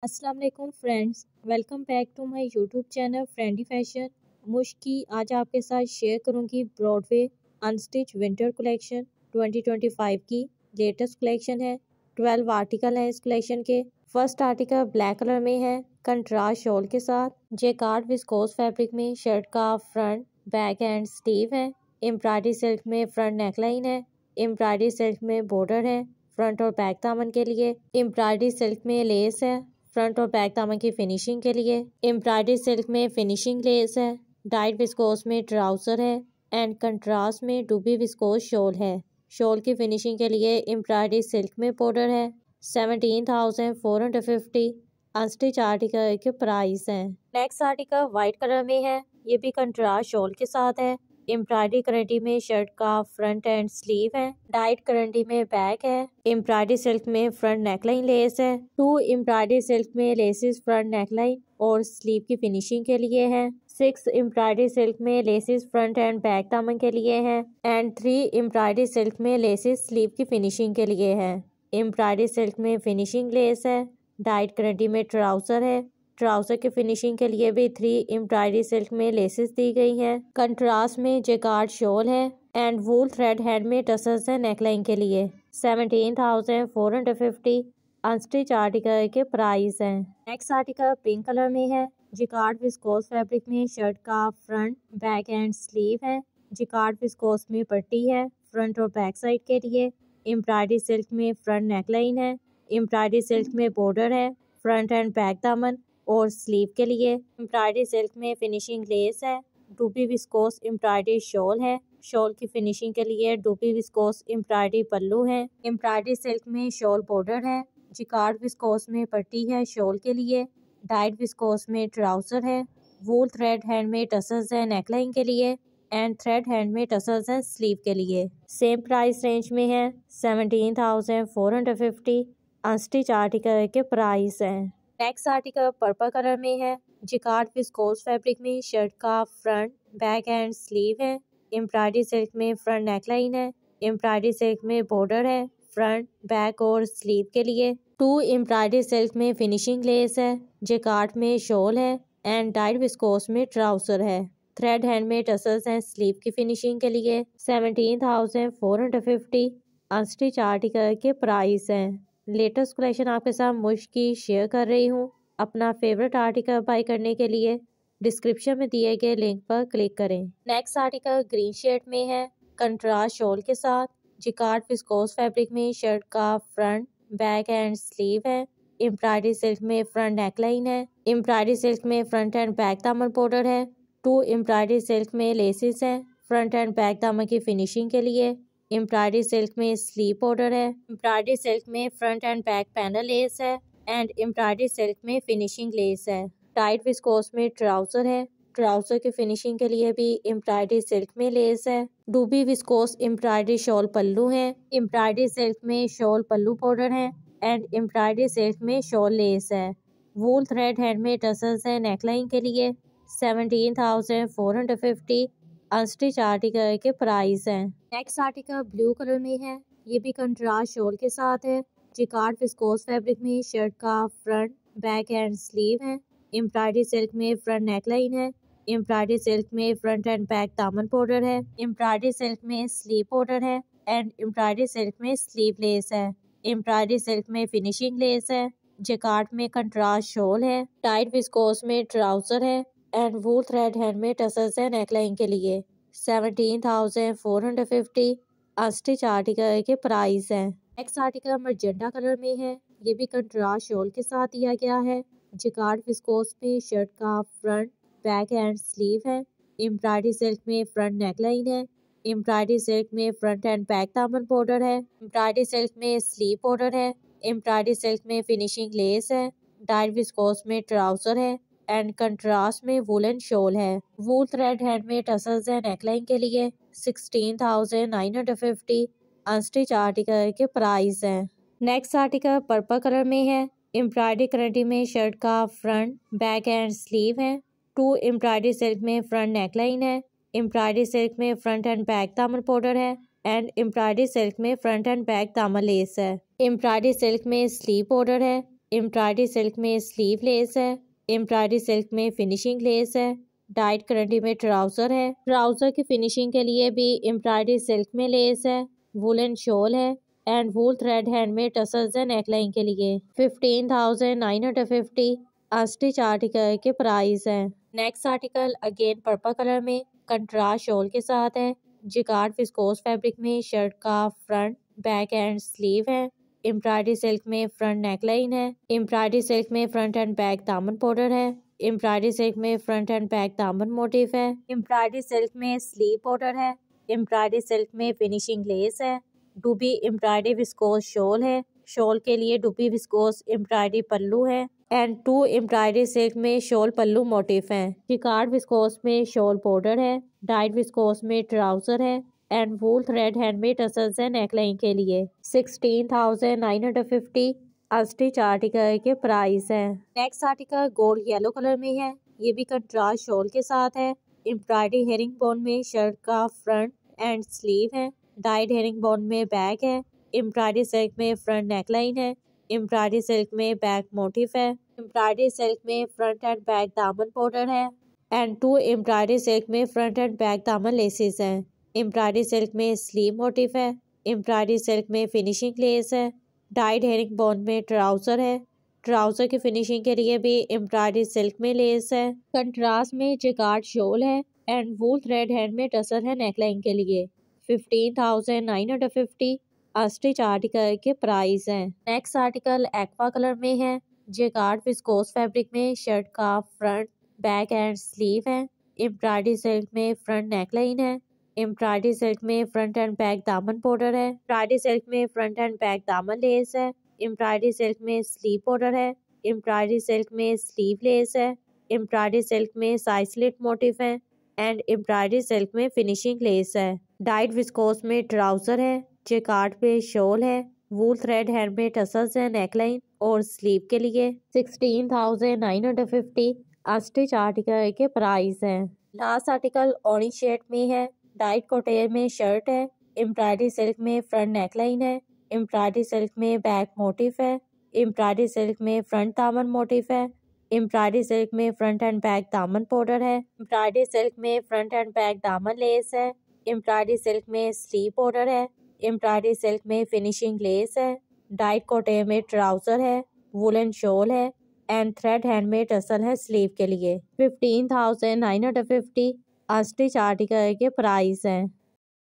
अस्सलाम वालेकुम friends, welcome back to my YouTube channel Friendy Fashion. मुश्की आज आपके साथ शेयर करूंगी ब्रॉडवे अनस्टिच विंटर कलेक्शन 2025 की लेटेस्ट कलेक्शन है। 12 आर्टिकल हैं इस कलेक्शन के। फर्स्ट आर्टिकल ब्लैक कलर में है कंट्रास्ट शॉल के साथ। जेकार्ड विस्कोस फैब्रिक में शर्ट का फ्रंट बैक एंड स्लीव है। एम्ब्रॉयडरी सिल्क में फ्रंट नेकलाइन है। एम्ब्रॉयडरी सिल्क में बॉर्डर है फ्रंट और बैक दामन के लिए। एम्ब्रॉयडरी सिल्क में लेस है फ्रंट और बैक दामन की फिनिशिंग के लिए। एम्ब्रॉयडरी सिल्क में फिनिशिंग लेस है। डाइट विस्कोस में ट्राउजर है एंड कंट्रास्ट में डूबी विस्कोस शॉल है। शॉल की फिनिशिंग के लिए एम्ब्रॉयडरी सिल्क में बॉर्डर है। 17,450 अनस्टिच आर्टिकल के प्राइस हैं। नेक्स्ट आर्टिकल व्हाइट कलर में है, ये भी कंट्रास्ट शॉल के साथ है। एम्ब्रॉयडरी करंटी में शर्ट का फ्रंट एंड स्लीव है। डाइट करंटी में बैक है। एम्ब्रॉयडरी सिल्क में फ्रंट नेकलाइन लेस है। 2 एम्ब्रॉयडरी सिल्क में लेसेस फ्रंट नेकलाइन और स्लीव की फिनिशिंग के लिए है। 6 एम्ब्रॉयडरी सिल्क में लेसेस फ्रंट एंड बैक दामन के लिए है एंड 3 एम्ब्रॉयडरी सिल्क में लेसेस स्लीव की फिनिशिंग के लिए है। एम्ब्रॉयडरी सिल्क में फिनिशिंग लेस है। डाइट करंटी में ट्राउजर है। ट्राउजर की फिनिशिंग के लिए भी 3 एम्ब्रॉयडरी सिल्क में लेसेस दी गई हैं। कंट्रास्ट में जेकार्ड शॉल है and wool thread handmade tassels है नेकलाइन के लिए। 17,450 अनस्टिच आर्टिकल के प्राइस हैं। नेक्स्ट आर्टिकल पिंक कलर में है। जेकार्ड विस्कोस फैब्रिक में शर्ट का फ्रंट बैक एंड स्लीव है। जेकार्ड विस्कोस में पट्टी है फ्रंट और बैक साइड के लिए। एम्ब्रॉयडरी सिल्क में फ्रंट नेकलाइन है। एम्ब्रॉयडरी सिल्क में बॉर्डर है फ्रंट एंड बैक दामन और स्लीव के लिए। एम्ब्रॉयडरी सिल्क में फिनिशिंग लेस है। डूबी विस्कोस एम्ब्रॉयडरी शॉल है। शॉल की फिनिशिंग के लिए डूबी विस्कोस एम्ब्रॉयडरी पल्लू है। एम्ब्रॉयडरी सिल्क में शॉल बॉर्डर है। जिकार्ड विस्कोस में पट्टी है शॉल के लिए। डाइट विस्कोस में ट्राउजर है। वूल थ्रेड हैंडमेड टसल्स है नेकलाइन के लिए एंड थ्रेड हैंडमेड टसल्स है स्लीव के लिए। सेम प्राइस रेंज में है। 17,450 अनस्टिच आर्टिकल के प्राइस हैं। नेक्स्ट आर्टिकल पर्पल कलर में है। जिकार्ड विस्कोस फैब्रिक में शर्ट का फ्रंट बैक एंड स्लीव है। एम्ब्रॉयडरी सिल्क में फ्रंट नेकलाइन है। एम्ब्रॉयडरी सिल्क में बॉर्डर है फ्रंट बैक और स्लीव के लिए। 2 एम्ब्रॉयडरी सिल्क में फिनिशिंग लेस है। जिकार्ड में शॉल है एंड डाइट विस्कोस में ट्राउजर है। थ्रेड हैंडमेड टसल्स हैं स्लीव की फिनिशिंग के लिए। 17,450 अनस्टिच आर्टिकल के प्राइस हैं। लेटेस्ट कलेक्शन आपके साथ मुश्की शेयर कर रही हूँ। अपना फेवरेट आर्टिकल बाय करने के लिए डिस्क्रिप्शन में दिए गए लिंक पर क्लिक करें। नेक्स्ट आर्टिकल ग्रीन शेड में है कंट्रास्ट शॉल के साथ। जिकार्ड विस्कोस फैब्रिक में शर्ट का फ्रंट बैक एंड स्लीव है। एम्ब्रॉयडरी सिल्क में फ्रंट नेकलाइन है। एम्ब्रॉयडरी सिल्क में फ्रंट एंड बैक दामन बॉर्डर है। 2 एम्ब्रॉयडरी सिल्क में लेसेस है फ्रंट एंड बैक दामन की फिनिशिंग के लिए। एम्ब्रॉयडरी सिल्क में स्लीव बॉर्डर है। एम्ब्रॉयडरी सिल्क में front end back panel less है एंड एम्ब्रॉयडरी सिल्क में फिनिशिंग लेस है। टाइट विस्कोस में ट्राउजर है। ट्राउजर की फिनिशिंग के लिए भी एम्ब्रॉयडरी सिल्क में लेस है। डूबी विस्कोस एम्ब्रॉयडरी शॉल पल्लू है। एम्ब्रॉयडरी सिल्क में शॉल पल्लू बॉर्डर है एंड एम्ब्रॉयडरी सिल्क में शॉल लेस है। वूल थ्रेड हैंडमेड टसल्स है नेकलाइन के लिए। 17,450 अनस्टिच आर्टिकल के प्राइस हैं। नेक्स्ट आर्टिकल ब्लू कलर में है, ये भी कंट्रास्ट शॉल के साथ है। जिकार्ड विस्कोस फैब्रिक में शर्ट का फ्रंट बैक एंड स्लीव है। एम्ब्रॉयडरी सिल्क में फ्रंट नेकलाइन है। एम्ब्रॉयडरी सिल्क में फ्रंट एंड बैक दामन बॉर्डर है। एम्ब्रॉयडरी सिल्क में स्लीव बॉर्डर है एंड एम्ब्रॉयडरी सिल्क में स्लीव लेस है। एम्ब्रॉयडरी सिल्क में फिनिशिंग लेस है। जिकार्ड में कंट्रास्ट शॉल है। टाइट विस्कोस में ट्राउजर है and wool thread handmade tassels है नेकलाइन के लिए। 17,450 अनस्टिच आर्टिकल के प्राइस हैं। नेक्स्ट आर्टिकल मजेंटा कलर में है, ये भी कंट्रास्ट शॉल के साथ दिया गया है। जिकार्ड विस्कोस में शर्ट का फ्रंट बैक एंड स्लीव है। एम्ब्रॉयडरी सिल्क में फ्रंट नेकलाइन है। एम्ब्रॉयडरी सिल्क में फ्रंट एंड बैक दामन बॉर्डर है। एम्ब्रॉयडरी सिल्क में स्लीव बॉर्डर है। एम्ब्रॉयडरी सिल्क में फिनिशिंग लेस है। डाइट विस्कोस में ट्राउजर है एंड कंट्रास्ट में वुलन शॉल है। वूल थ्रेड हैंडमेड टसल्स है नेकलाइन के लिए। 16,950 अनस्टिच आर्टिकल के प्राइस हैं। नेक्स्ट आर्टिकल पर्पल कलर में है। एम्ब्रॉयडरी करंटी में शर्ट का फ्रंट बैक एंड स्लीव है। 2 एम्ब्रॉयडरी सिल्क में फ्रंट नेकलाइन है। एम्ब्रॉयडरी सिल्क में फ्रंट एंड बैक दामन बॉर्डर है एंड एम्ब्रॉयडरी सिल्क में फ्रंट एंड बैक दामन लेस है। एम्ब्रॉयडरी सिल्क में स्लीव बॉर्डर है। एम्ब्रॉयडरी सिल्क में स्लीव लेस है। एम्ब्रॉयडरी सिल्क में फिनिशिंग लेस है। डाइट करंडी में ट्राउजर है। ट्राउजर की फिनिशिंग के लिए भी एम्ब्रॉयडरी सिल्क में लेस है। वुलन शॉल है and wool thread handmade tassels है नेकलाइन के लिए। 15,950 अस्टिच आर्टिकल के प्राइस है। Next article again purple colour में कंट्रास्ट शॉल के साथ है। जिकार्ड विस्कोस फैब्रिक में शर्ट का फ्रंट बैक एंड स्लीव है। एम्ब्रॉयडरी सिल्क में फ्रंट नेकलाइन है। एम्ब्रॉयडरी सिल्क में फ्रंट एंड बैक दामन बॉर्डर है। एम्ब्रॉयडरी सिल्क में फ्रंट एंड बैक दामन मोटिफ है। एम्ब्रॉयडरी सिल्क में स्लीव बॉर्डर है। एम्ब्रॉयडरी सिल्क में फिनिशिंग लेस है। डुबी एम्ब्रॉयडरी विस्कोस शॉल है। शॉल के लिए डुबी विस्कोस एम्ब्रॉयडरी पल्लू है एंड 2 एम्ब्रॉयडरी सिल्क में शॉल पल्लू मोटिफ है। जिकार्ड विस्कोस में शॉल बॉर्डर है। डाइट विस्कोस में ट्राउजर है and wool thread handmade tassels है नेकलाइन के लिए। 16,950 अस्टिच आर्टिकल के प्राइस है। Next article gold yellow colour में है। ये भी कंट्रास्ट शॉल के साथ है। एम्ब्रॉयडरी हेरिंग बोन में शर्ट का फ्रंट एंड स्लीव है। डाइड हेरिंग बोन में बैक है। एम्ब्रॉयडरी सिल्क में फ्रंट नेकलाइन है। एम्ब्रॉयडरी सिल्क में बैक मोटिफ है। एम्ब्रॉयडरी सिल्क में फ्रंट एंड बैक दामन बॉर्डर है एंड 2 एम्ब्रॉयडरी सिल्क में फ्रंट एंड बैक दामन लेसेस हैं। एम्ब्रॉयडरी सिल्क में स्लीव मोटिफ है। एम्ब्रॉयडरी सिल्क में फिनिशिंग लेस है। डाइड हेरिंग बोन में ट्राउजर है। ट्राउजर की फिनिशिंग के लिए भी एम्ब्रॉयडरी सिल्क में लेस है। कंट्रास्ट में जिकार्ड शॉल है एंड वूल थ्रेड हैंड में टसर है नेकलाइन के लिए। 15,950 अस्टिच आर्टिकल के प्राइस है। नेक्स्ट आर्टिकल एक्वा कलर में है। जिकार्ड विस्कोस फैब्रिक में शर्ट का फ्रंट बैक एंड स्लीव है। एम्ब्रॉयडरी सिल्क में फ्रंट नेकलाइन है। एम्ब्रॉयडरी सिल्क में फ्रंट एंड बैक दामन बॉर्डर है। एम्ब्रॉयडरी सिल्क में फ्रंट एंड बैक दामन लेस है। एम्ब्रॉयडरी सिल्क में स्लीव बॉर्डर है। एम्ब्रॉयडरी सिल्क में स्लीव लेस है। एम्ब्रॉयडरी सिल्क में साइड स्लिट मोटिफ है एंड एम्ब्रॉयडरी सिल्क में फिनिशिंग लेस है। डाइट विस्कोस में ट्राउजर है। जिकार्ड पे शॉल है। वूल थ्रेड हैंड में टसल्स है नेकलाइन और स्लीव के लिए। 16,950 अस्टिच आर्टिकल के प्राइस है। लास्ट आर्टिकल ऑरेंज शेड में है। डाइट कोटेर में शर्ट है। एम्ब्रॉयडरी सिल्क में फ्रंट नेकलाइन है। एम्ब्रॉयडरी सिल्क में बैक मोटिफ है। एम्ब्रॉयडरी सिल्क में फ्रंट दामन मोटिफ है। एम्ब्रॉयडरी सिल्क में फ्रंट एंड बैक दामन बॉर्डर है। एम्ब्रॉयडरी सिल्क में फ्रंट एंड बैक दामन लेस है। एम्ब्रॉयडरी सिल्क में स्लीव बॉर्डर है। एम्ब्रॉयडरी सिल्क में फिनिशिंग लेस है। डाइट कोटे में ट्राउजर है। वुलन शॉल है एंड थ्रेड हैंडमेड टसल है स्लीव के लिए। 15,950 अस्टिच आर्टिकल के प्राइस है।